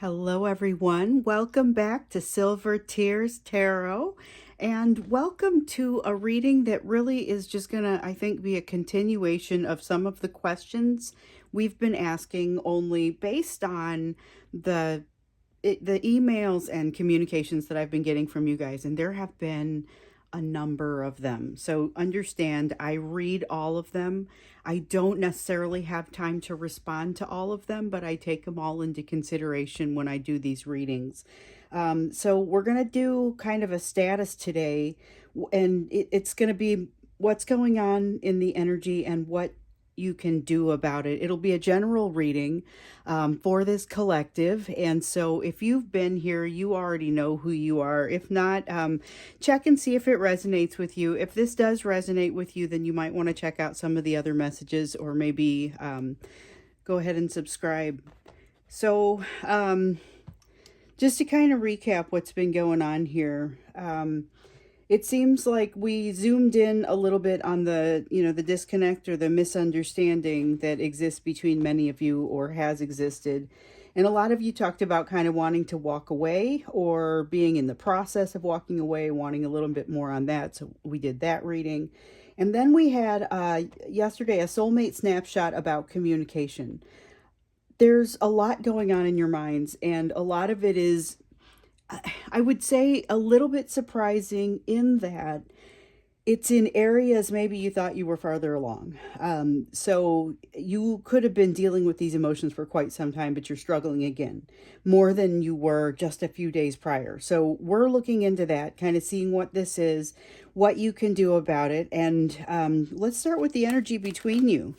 Hello, everyone. Welcome back to Silver Tears Tarot. And welcome to a reading that really is just going to, I think, be a continuation of some of the questions we've been asking, only based on the emails and communications that I've been getting from you guys. And there have been a number of them. So understand, I read all of them. I don't necessarily have time to respond to all of them, but I take them all into consideration when I do these readings. So we're going to do kind of a status today, and it's going to be what's going on in the energy and what you can do about it. It'll be a general reading for this collective. And so if you've been here, you already know who you are. If not, check and see if it resonates with you. If this does resonate with you, then you might want to check out some of the other messages, or maybe go ahead and subscribe. So just to kind of recap what's been going on here. It seems like we zoomed in a little bit on the disconnect or the misunderstanding that exists between many of you, or has existed. And a lot of you talked about kind of wanting to walk away, or being in the process of walking away, wanting a little bit more on that. So we did that reading. And then we had yesterday a soulmate snapshot about communication. There's a lot going on in your minds, and a lot of it is, I would say, a little bit surprising in that it's in areas maybe you thought you were farther along. So you could have been dealing with these emotions for quite some time, but you're struggling again more than you were just a few days prior. So we're looking into that, kind of seeing what this is, what you can do about it. And let's start with the energy between you.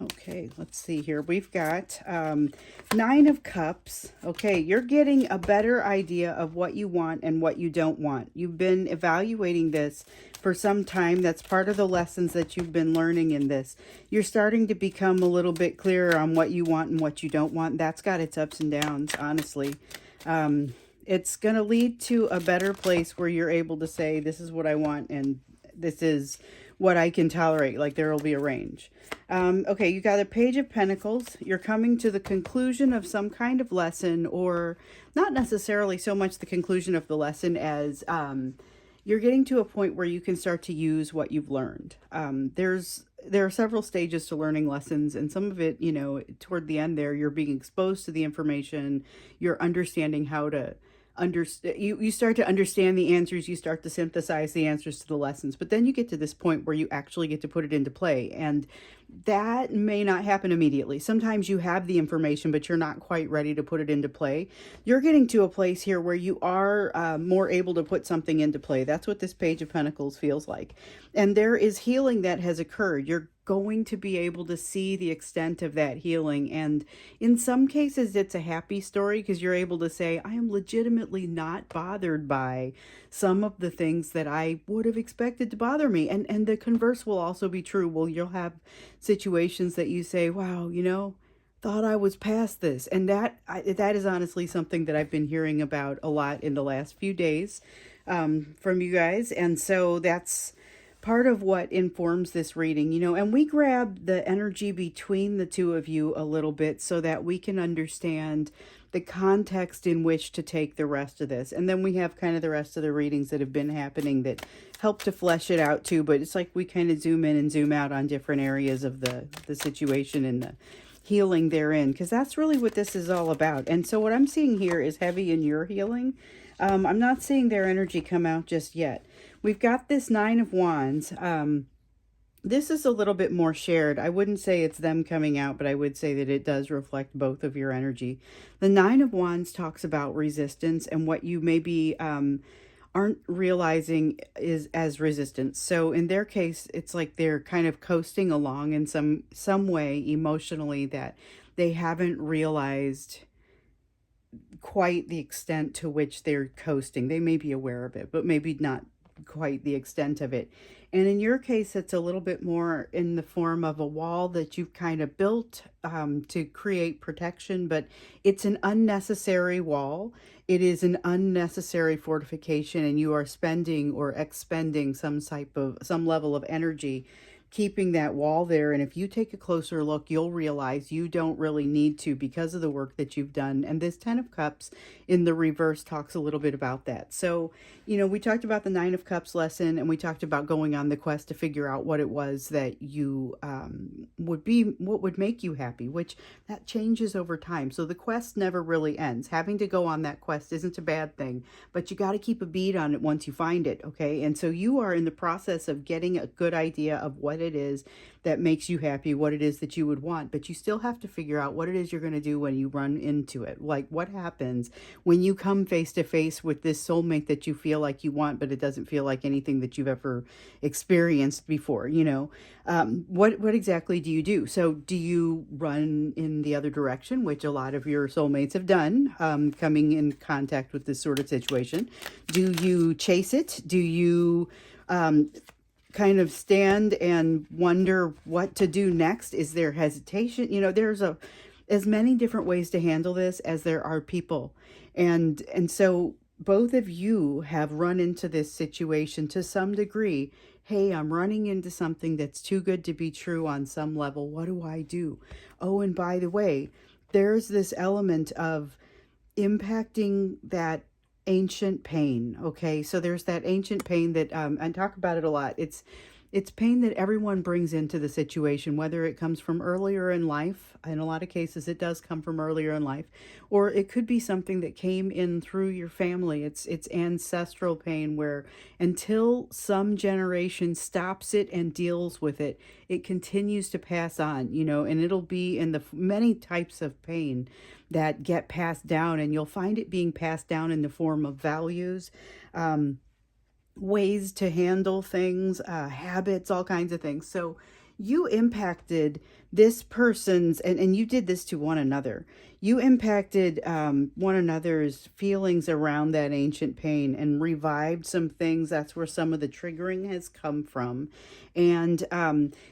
Okay, let's see here. We've got Nine of Cups. Okay, you're getting a better idea of what you want and what you don't want. You've been evaluating this for some time. That's part of the lessons that you've been learning in this. You're starting to become a little bit clearer on what you want and what you don't want. That's got its ups and downs, honestly. It's going to lead to a better place where you're able to say, this is what I want, and this is what I can tolerate. Like, there will be a range. Okay, you got a Page of Pentacles. You're coming to the conclusion of some kind of lesson, or not necessarily so much the conclusion of the lesson as you're getting to a point where you can start to use what you've learned. There are several stages to learning lessons, and some of it, toward the end there, you're being exposed to the information, you're understanding how to you start to understand the answers, you start to synthesize the answers to the lessons, but then you get to this point where you actually get to put it into play, and that may not happen immediately. Sometimes you have the information, but you're not quite ready to put it into play. You're getting to a place here where you are more able to put something into play. That's what this Page of Pentacles feels like. And there is healing that has occurred. You're going to be able to see the extent of that healing. And in some cases, it's a happy story, because you're able to say, I am legitimately not bothered by some of the things that I would have expected to bother me. And the converse will also be true. Well, you'll have situations that you say, wow, thought I was past this. And that is honestly something that I've been hearing about a lot in the last few days from you guys. And so that's part of what informs this reading, and we grab the energy between the two of you a little bit so that we can understand the context in which to take the rest of this. And then we have kind of the rest of the readings that have been happening that help to flesh it out too. But it's like we kind of zoom in and zoom out on different areas of the situation and the healing therein, because that's really what this is all about. And so what I'm seeing here is heavy in your healing. I'm not seeing their energy come out just yet. We've got this Nine of Wands. This is a little bit more shared. I wouldn't say it's them coming out, but I would say that it does reflect both of your energy. The Nine of Wands talks about resistance and what you maybe aren't realizing is as resistance. So in their case, it's like they're kind of coasting along in some way emotionally that they haven't realized quite the extent to which they're coasting. They may be aware of it, but maybe not quite the extent of it. And in your case, it's a little bit more in the form of a wall that you've kind of built to create protection, but it's an unnecessary wall. It is an unnecessary fortification, and you are spending or expending some level of energy keeping that wall there. And if you take a closer look, you'll realize you don't really need to because of the work that you've done. And this 10 of Cups in the reverse talks a little bit about that. So, we talked about the Nine of Cups lesson, and we talked about going on the quest to figure out what it was that you what would make you happy, which that changes over time. So the quest never really ends. Having to go on that quest isn't a bad thing, but you got to keep a bead on it once you find it. Okay. And so you are in the process of getting a good idea of what it is that makes you happy, what it is that you would want, but you still have to figure out what it is you're going to do when you run into it. Like, what happens when you come face to face with this soulmate that you feel like you want, but it doesn't feel like anything that you've ever experienced before, what exactly do you do? So do you run in the other direction, which a lot of your soulmates have done, coming in contact with this sort of situation? Do you chase it? Do you kind of stand and wonder what to do next? Is there hesitation? There's as many different ways to handle this as there are people. And so both of you have run into this situation to some degree. Hey, I'm running into something that's too good to be true on some level. What do I do? Oh, and by the way, there's this element of impacting that ancient pain. Okay, so there's that ancient pain that I talk about it a lot. It's pain that everyone brings into the situation, whether it comes from earlier in life. In a lot of cases, it does come from earlier in life, or it could be something that came in through your family. It's ancestral pain where until some generation stops it and deals with it, it continues to pass on, and it'll be in the many types of pain that get passed down, and you'll find it being passed down in the form of values, ways to handle things, habits, all kinds of things. So you impacted this person's, and you did this to one another. You impacted one another's feelings around that ancient pain and revived some things. That's where some of the triggering has come from. And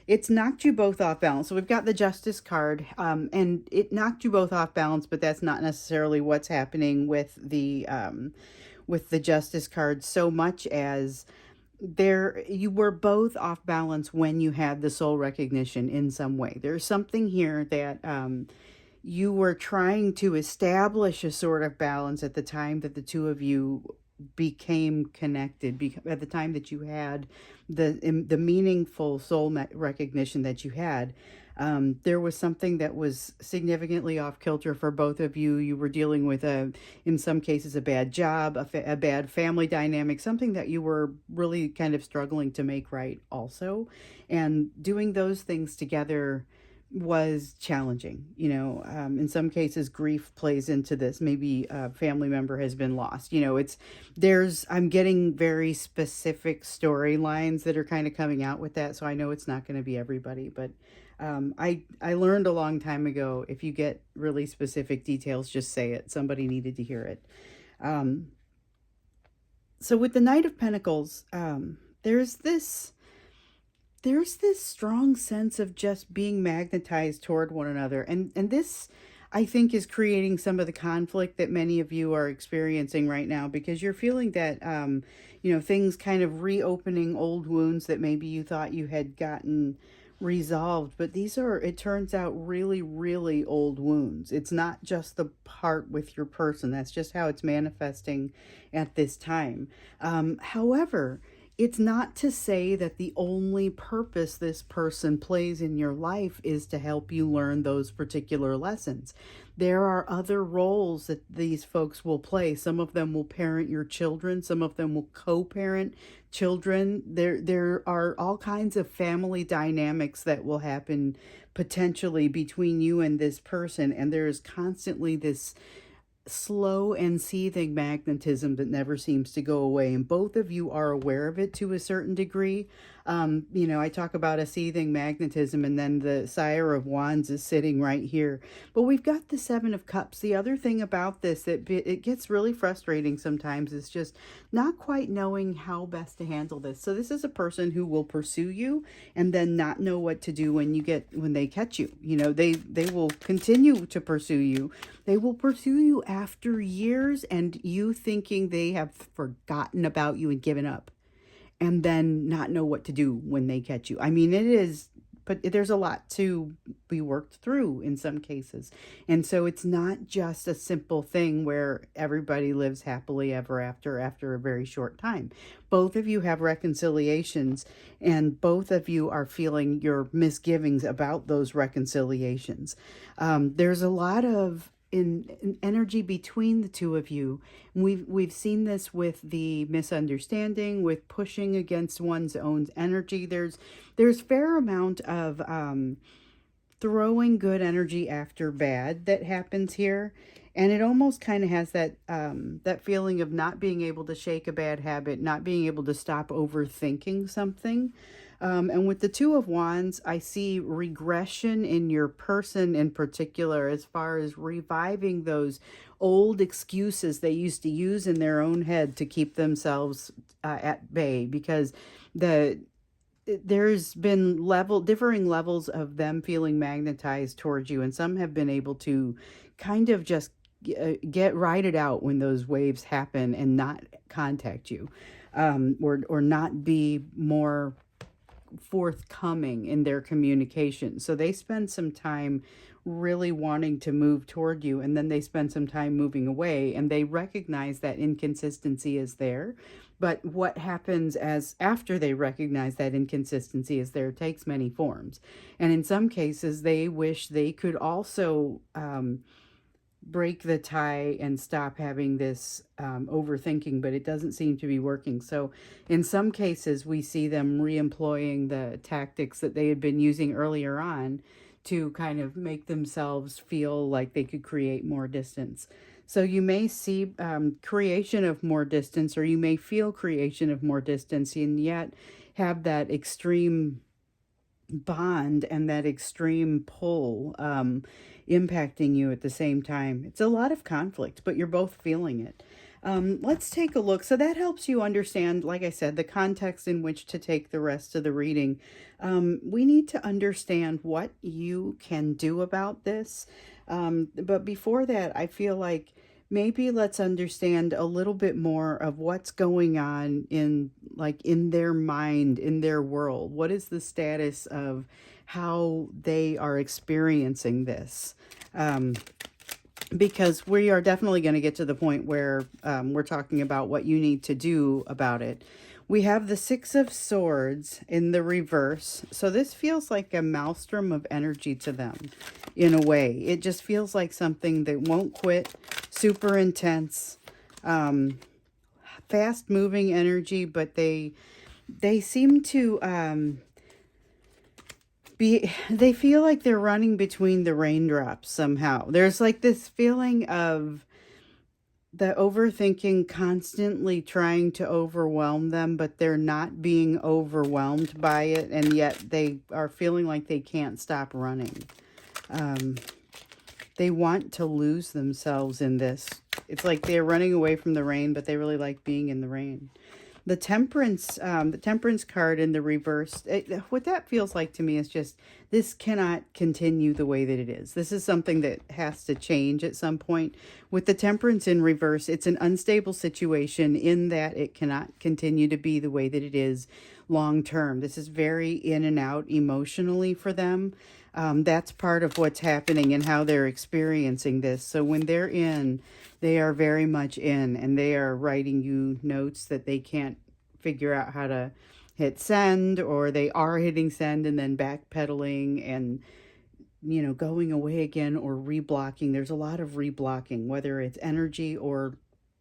it's knocked you both off balance. So we've got the Justice card, and it knocked you both off balance, but that's not necessarily what's happening with the Justice card, so much as you were both off balance when you had the soul recognition in some way. There's something here that you were trying to establish a sort of balance at the time that the two of you became connected, at the time that you had the meaningful soul recognition that you had. There was something that was significantly off kilter for both of you. You were dealing with in some cases, a bad job, a bad family dynamic, something that you were really kind of struggling to make right also. And doing those things together was challenging. In some cases, grief plays into this. Maybe a family member has been lost. I'm getting very specific storylines that are kind of coming out with that. So I know it's not going to be everybody, but I learned a long time ago, if you get really specific details, just say it. Somebody needed to hear it. So with the Knight of Pentacles, there's this strong sense of just being magnetized toward one another. And this, I think, is creating some of the conflict that many of you are experiencing right now, because you're feeling that, things kind of reopening old wounds that maybe you thought you had gotten resolved, but these are, it turns out, really, really old wounds. It's not just the part with your person. That's just how it's manifesting at this time. However, it's not to say that the only purpose this person plays in your life is to help you learn those particular lessons. There are other roles that these folks will play. Some of them will parent your children. Some of them will co-parent children. There are all kinds of family dynamics that will happen potentially between you and this person. And there is constantly this slow and seething magnetism that never seems to go away, and both of you are aware of it to a certain degree. I talk about a seething magnetism, and then the Sire of Wands is sitting right here, but we've got the Seven of Cups. The other thing about this that it gets really frustrating sometimes is just not quite knowing how best to handle this. So this is a person who will pursue you and then not know what to do when they catch you. They will continue to pursue you. They will pursue you after years and you thinking they have forgotten about you and given up. and then not know what to do when they catch you. I mean, it is, but there's a lot to be worked through in some cases. And so it's not just a simple thing where everybody lives happily ever after a very short time. Both of you have reconciliations, and both of you are feeling your misgivings about those reconciliations. There's a lot of in energy between the two of you. We've seen this with the misunderstanding, with pushing against one's own energy. There's fair amount of throwing good energy after bad that happens here, and it almost kind of has that that feeling of not being able to shake a bad habit, not being able to stop overthinking something. And with the Two of Wands, I see regression in your person in particular, as far as reviving those old excuses they used to use in their own head to keep themselves at bay, because the there's been differing levels of them feeling magnetized towards you, and some have been able to kind of just ride it out when those waves happen and not contact you, or not be more forthcoming in their communication. So they spend some time really wanting to move toward you, and then they spend some time moving away, and they recognize that inconsistency is there. But what happens as after they recognize that inconsistency is there takes many forms. And in some cases, they wish they could also break the tie and stop having this overthinking, but it doesn't seem to be working. So in some cases, we see them re-employing the tactics that they had been using earlier on to kind of make themselves feel like they could create more distance. So you may see creation of more distance, or you may feel creation of more distance, and yet have that extreme bond and that extreme pull impacting you at the same time. It's a lot of conflict, but you're both feeling it. Let's take a look. So that helps you understand, like I said, the context in which to take the rest of the reading. We need to understand what you can do about this. But before that, I feel like maybe let's understand a little bit more of what's going on in their mind, in their world. What is the status of how they are experiencing this? Because we are definitely going to get to the point where we're talking about what you need to do about it. We have the Six of Swords in the reverse. So this feels like a maelstrom of energy to them in a way. It just feels like something that won't quit, super intense, fast moving energy, but they seem to they feel like they're running between the raindrops somehow. There's like this feeling of the overthinking constantly trying to overwhelm them, but they're not being overwhelmed by it, and yet they are feeling like they can't stop running. They want to lose themselves in this. It's like they're running away from the rain, but they really like being in the rain. The Temperance card in the reverse, what that feels like to me is just, this cannot continue the way that it is. This is something that has to change at some point. With the Temperance in reverse, it's an unstable situation in that it cannot continue to be the way that it is long term. This is very in and out emotionally for them. That's part of what's happening and how they're experiencing this. So when they're in, they are very much in, and they are writing you notes that they can't figure out how to hit send, or they are hitting send and then backpedaling and, going away again, or reblocking. There's a lot of reblocking, whether it's energy or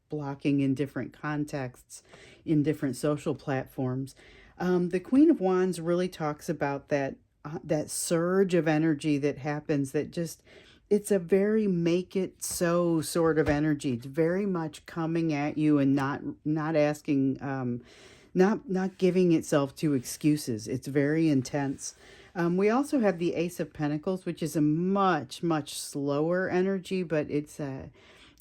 blocking in different contexts, in different social platforms. The Queen of Wands really talks about that surge of energy that happens, that just, it's a very make it so sort of energy. It's very much coming at you and not asking, not giving itself to excuses. It's very intense. We also have the Ace of Pentacles, which is a much, much slower energy, but it's a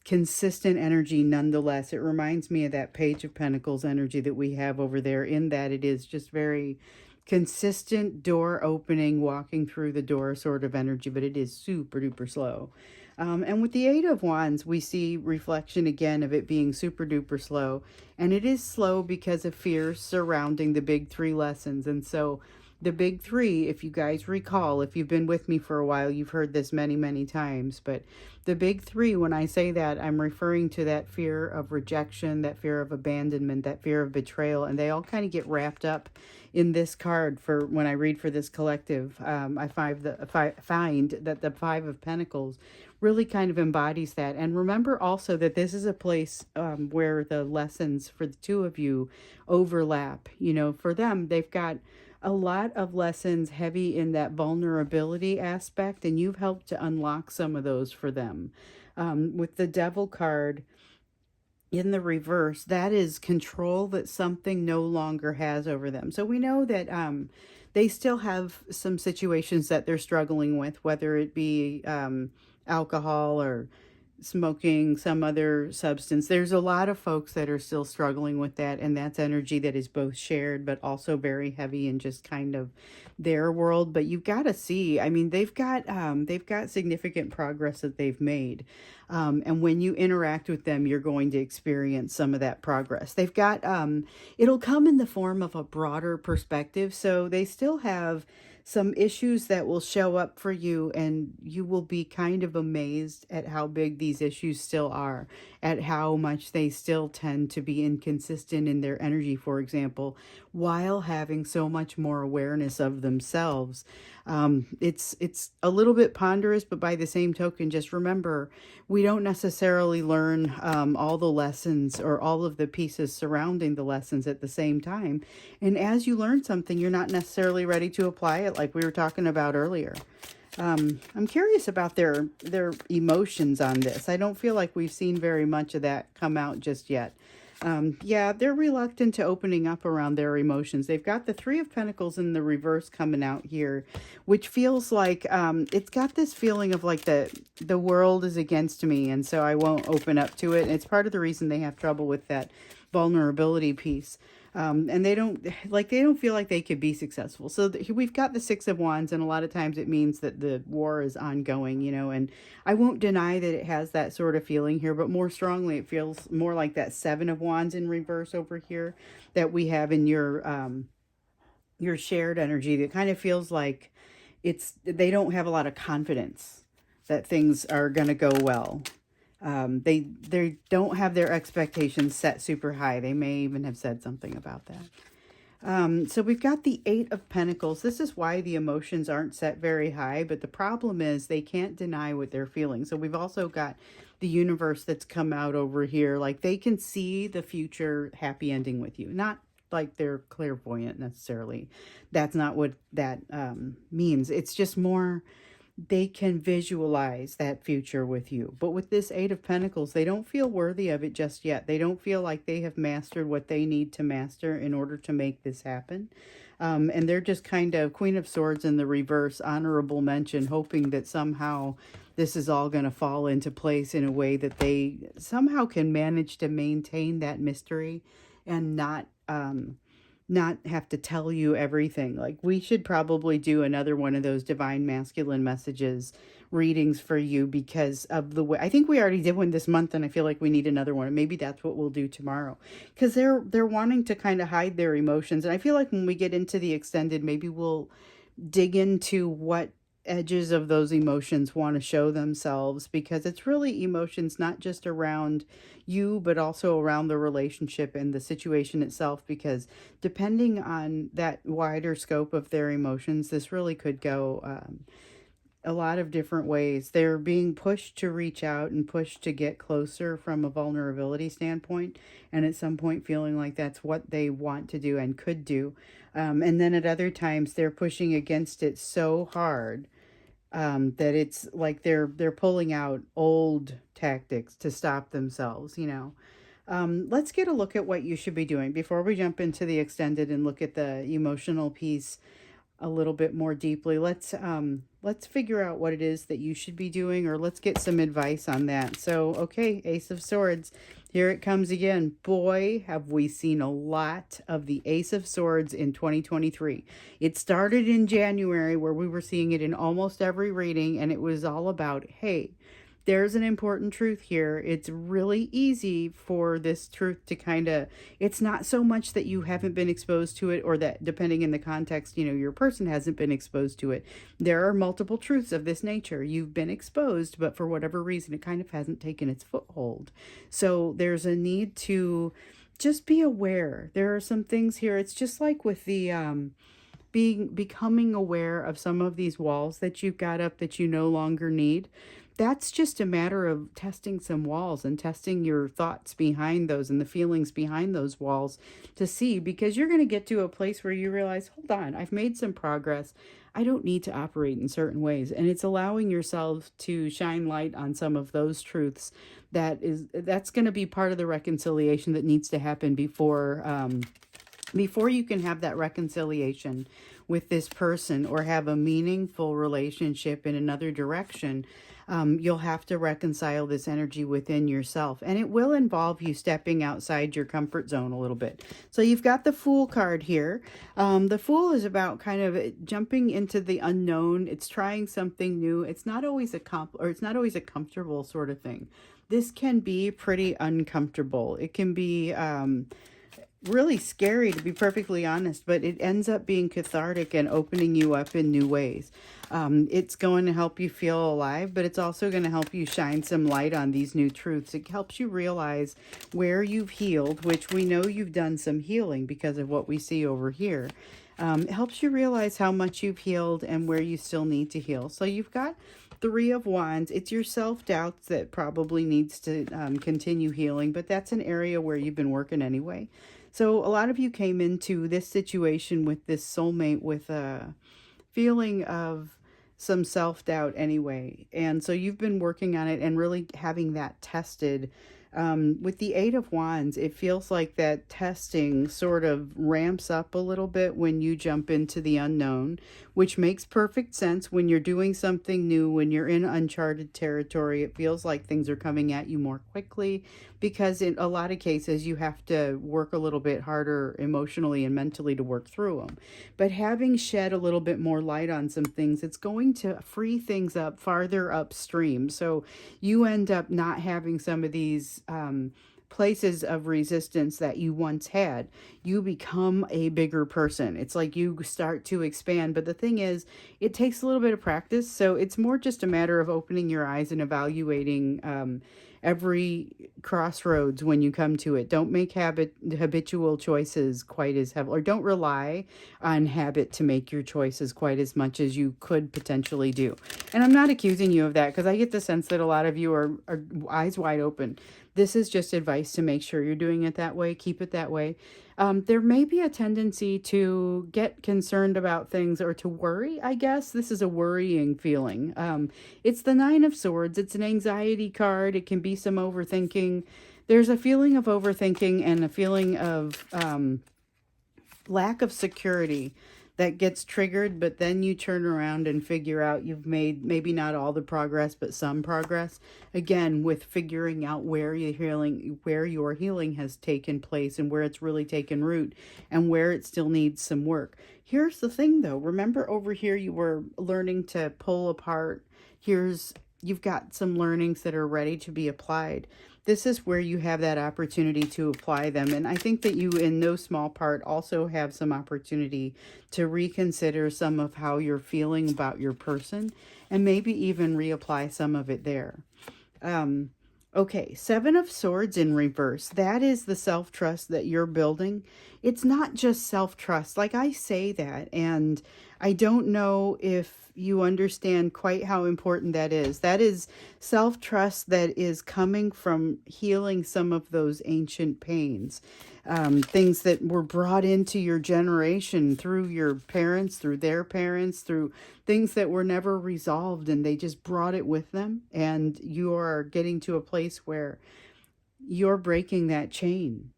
consistent energy nonetheless. It reminds me of that Page of Pentacles energy that we have over there, in that it is just very consistent door opening, walking through the door sort of energy, but it is super duper slow. And with the Eight of Wands, we see reflection again of it being super duper slow. And it is slow because of fears surrounding the big three lessons. And so, the big three, if you guys recall, if you've been with me for a while, you've heard this many, many times. But the big three, when I say that, I'm referring to that fear of rejection, that fear of abandonment, that fear of betrayal. And they all kind of get wrapped up in this card for when I read for this collective. I find that the Five of Pentacles really kind of embodies that. And remember also that this is a place where the lessons for the two of you overlap. You know, for them, they've got a lot of lessons heavy in that vulnerability aspect, and you've helped to unlock some of those for them. With the Devil card in the reverse, that is control that something no longer has over them. So we know that they still have some situations that they're struggling with, whether it be alcohol or smoking some other substance. There's a lot of folks that are still struggling with that, and that's energy that is both shared but also very heavy in just kind of their world. But you've got to see, I mean, they've got significant progress that they've made, and when you interact with them, you're going to experience some of that progress. They've got it'll come in the form of a broader perspective, so they still have some issues that will show up for you, and you will be kind of amazed at how big these issues still are, at how much they still tend to be inconsistent in their energy, for example, while having so much more awareness of themselves. It's a little bit ponderous, but by the same token, just remember, we don't necessarily learn all the lessons or all of the pieces surrounding the lessons at the same time. And as you learn something, you're not necessarily ready to apply it, like we were talking about earlier. I'm curious about their emotions on this. I don't feel like we've seen very much of that come out just yet. Yeah, they're reluctant to opening up around their emotions. They've got the Three of Pentacles in the reverse coming out here, which feels like it's got this feeling of like the world is against me, and so I won't open up to it. And it's part of the reason they have trouble with that vulnerability piece. And they don't feel like they could be successful. So we've got the Six of Wands, and a lot of times it means that the war is ongoing, you know, and I won't deny that it has that sort of feeling here, but more strongly, it feels more like that Seven of Wands in reverse over here that we have in your shared energy. That kind of feels like they don't have a lot of confidence that things are going to go well. They don't have their expectations set super high. They may even have said something about that. So we've got the Eight of Pentacles. This is why the emotions aren't set very high, but the problem is they can't deny what they're feeling. So we've also got the universe that's come out over here. Like they can see the future happy ending with you. Not like they're clairvoyant necessarily. That's not what that means. It's just more they can visualize that future with you. But with this Eight of Pentacles, they don't feel worthy of it just yet. They don't feel like they have mastered what they need to master in order to make this happen. And they're just kind of Queen of Swords in the reverse, honorable mention, hoping that somehow this is all going to fall into place in a way that they somehow can manage to maintain that mystery and not have to tell you everything. Like we should probably do another one of those divine masculine messages readings for you because of the way I think we already did one this month, and I feel like we need another one. Maybe that's what we'll do tomorrow, because they're wanting to kind of hide their emotions. And I feel like when we get into the extended, maybe we'll dig into what edges of those emotions want to show themselves, because it's really emotions not just around you but also around the relationship and the situation itself, because depending on that wider scope of their emotions, this really could go a lot of different ways. They're being pushed to reach out and pushed to get closer from a vulnerability standpoint, and at some point feeling like that's what they want to do and could do. And then at other times they're pushing against it so hard that it's like they're pulling out old tactics to stop themselves, you know. Let's get a look at what you should be doing before we jump into the extended and look at the emotional piece a little bit more deeply. Let's figure out what it is that you should be doing, or let's get some advice on that. So, okay, Ace of Swords, here it comes again. Boy, have we seen a lot of the Ace of Swords in 2023. It started in January where we were seeing it in almost every reading, and it was all about, hey, there's an important truth here. It's really easy for this truth to kind of, it's not so much that you haven't been exposed to it, or that, depending in the context, your person hasn't been exposed to it. There are multiple truths of this nature. You've been exposed, but for whatever reason, it kind of hasn't taken its foothold. So there's a need to just be aware. There are some things here. It's just like with the, becoming aware of some of these walls that you've got up that you no longer need. That's just a matter of testing some walls and testing your thoughts behind those and the feelings behind those walls to see, because you're going to get to a place where you realize, hold on, I've made some progress. I don't need to operate in certain ways. And it's allowing yourself to shine light on some of those truths. That's going to be part of the reconciliation that needs to happen before you can have that reconciliation with this person or have a meaningful relationship in another direction. You'll have to reconcile this energy within yourself, and it will involve you stepping outside your comfort zone a little bit. So you've got the Fool card here. The Fool is about kind of jumping into the unknown. It's trying something new. It's not always a comfortable sort of thing. This can be pretty uncomfortable. It can be really scary, to be perfectly honest, but it ends up being cathartic and opening you up in new ways. It's going to help you feel alive, but it's also going to help you shine some light on these new truths. It helps you realize where you've healed, which we know you've done some healing because of what we see over here. It helps you realize how much you've healed and where you still need to heal. So you've got Three of Wands. It's your self-doubts that probably needs to continue healing, but that's an area where you've been working anyway. So a lot of you came into this situation with this soulmate with a feeling of some self-doubt anyway. And so you've been working on it and really having that tested. With the Eight of Wands, it feels like that testing sort of ramps up a little bit when you jump into the unknown, which makes perfect sense when you're doing something new, when you're in uncharted territory. It feels like things are coming at you more quickly because in a lot of cases you have to work a little bit harder emotionally and mentally to work through them. But having shed a little bit more light on some things, it's going to free things up farther upstream. So you end up not having some of these places of resistance that you once had. You become a bigger person. It's like you start to expand. But the thing is, it takes a little bit of practice. So it's more just a matter of opening your eyes and evaluating every crossroads when you come to it. Don't make habitual choices quite as heavy, or don't rely on habit to make your choices quite as much as you could potentially do. And I'm not accusing you of that, because I get the sense that a lot of you are eyes wide open. This is just advice to make sure you're doing it that way. Keep it that way. There may be a tendency to get concerned about things or to worry, I guess. This is a worrying feeling. It's the Nine of Swords. It's an anxiety card. It can be some overthinking. There's a feeling of overthinking and a feeling of lack of security that gets triggered, but then you turn around and figure out you've made maybe not all the progress, but some progress. Again, with figuring out where your healing has taken place and where it's really taken root and where it still needs some work. Here's the thing though. Remember over here you were learning to pull apart. You've got some learnings that are ready to be applied. This is where you have that opportunity to apply them. And I think that you, in no small part, also have some opportunity to reconsider some of how you're feeling about your person and maybe even reapply some of it there. Okay, Seven of Swords in reverse. That is the self-trust that you're building. It's not just self-trust. Like I say that, and I don't know if you understand quite how important that is. That is self-trust that is coming from healing some of those ancient pains. Things that were brought into your generation through your parents, through their parents, through things that were never resolved, and they just brought it with them. And you are getting to a place where you're breaking that chain.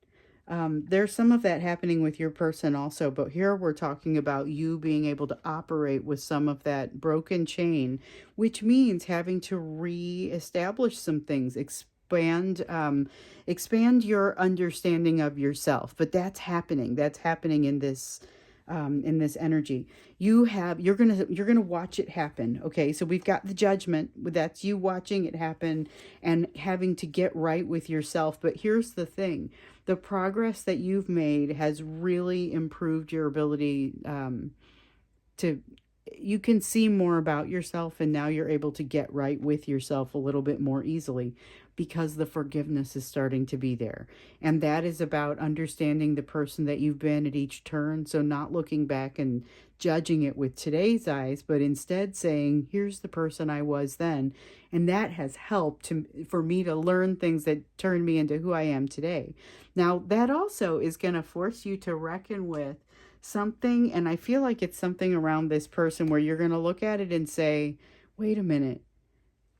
There's some of that happening with your person also, but here we're talking about you being able to operate with some of that broken chain, which means having to reestablish some things, expand your understanding of yourself. But that's happening in this in this energy. You're gonna watch it happen. Okay, so we've got the judgment. That's you watching it happen and having to get right with yourself. But here's the thing: the progress that you've made has really improved your ability to you can see more about yourself, and now you're able to get right with yourself a little bit more easily because the forgiveness is starting to be there. And that is about understanding the person that you've been at each turn, so not looking back and judging it with today's eyes, but instead saying, here's the person I was then. And that has helped for me to learn things that turn me into who I am today. Now that also is going to force you to reckon with something, and I feel like it's something around this person where you're going to look at it and say, wait a minute,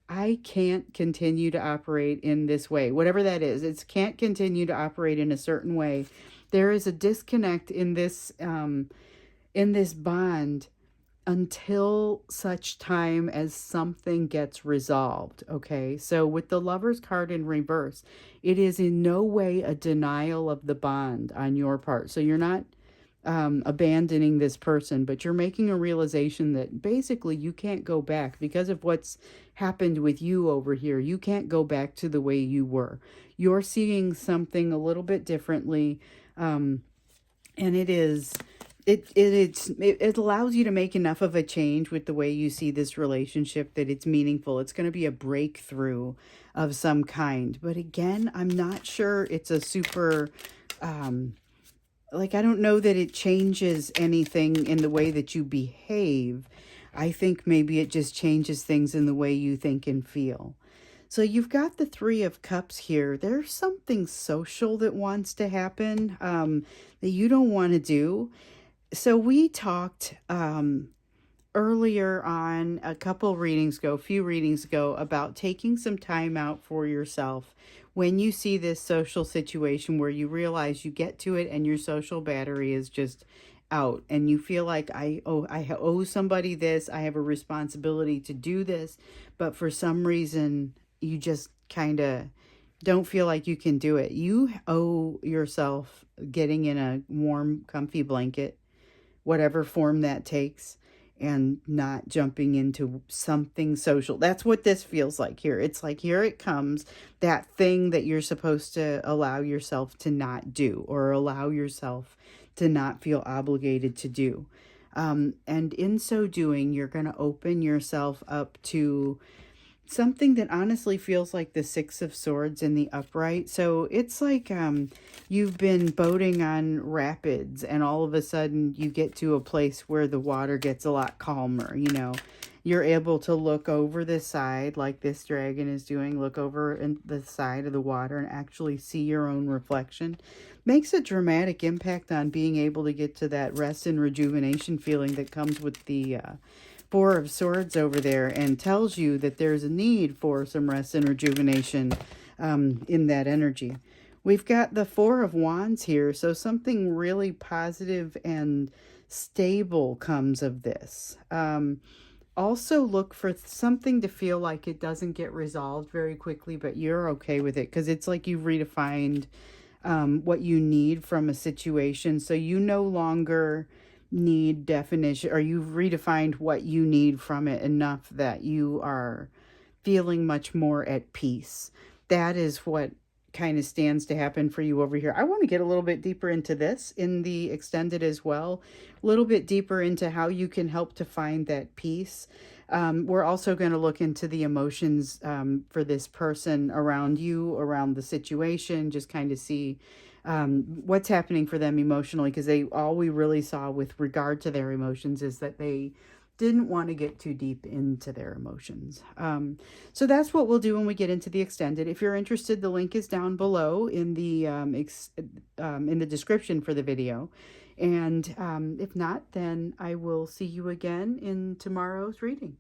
I can't continue to operate in this way. Whatever that is, it can't continue to operate in a certain way. There is a disconnect in this bond until such time as something gets resolved. Okay, so with the Lover's card in reverse, it is in no way a denial of the bond on your part. So you're not abandoning this person, but you're making a realization that basically you can't go back because of what's happened with you over here. You can't go back to the way you were. You're seeing something a little bit differently, and it allows you to make enough of a change with the way you see this relationship that it's meaningful. It's going to be a breakthrough of some kind. But again, I'm not sure it's a super I don't know that it changes anything in the way that you behave. I think maybe it just changes things in the way you think and feel. So you've got the Three of Cups here. There's something social that wants to happen that you don't want to do. So we talked earlier on a few readings ago, about taking some time out for yourself when you see this social situation where you realize you get to it and your social battery is just out and you feel like I owe somebody this, I have a responsibility to do this, but for some reason you just kind of don't feel like you can do it. You owe yourself getting in a warm, comfy blanket, whatever form that takes, and not jumping into something social. That's what this feels like here. It's like, here it comes, that thing that you're supposed to allow yourself to not do, or allow yourself to not feel obligated to do. And in so doing, you're going to open yourself up to something that honestly feels like the Six of Swords in the upright. So it's like you've been boating on rapids and all of a sudden you get to a place where the water gets a lot calmer. You're able to look over the side like this dragon is doing, look over in the side of the water and actually see your own reflection. Makes a dramatic impact on being able to get to that rest and rejuvenation feeling that comes with the Four of Swords over there, and tells you that there's a need for some rest and rejuvenation in that energy. We've got the Four of Wands here, so something really positive and stable comes of this. Also look for something to feel like it doesn't get resolved very quickly, but you're okay with it because it's like you've redefined what you need from a situation. So you no longer need definition, or you've redefined what you need from it enough that you are feeling much more at peace. That is what kind of stands to happen for you over here. I want to get a little bit deeper into this in the extended as well, a little bit deeper into how you can help to find that peace. We're also going to look into the emotions for this person around you, around the situation, just kind of see what's happening for them emotionally, because all we really saw with regard to their emotions is that they didn't want to get too deep into their emotions. So that's what we'll do when we get into the extended. If you're interested, the link is down below in the description for the video. And if not, then I will see you again in tomorrow's reading.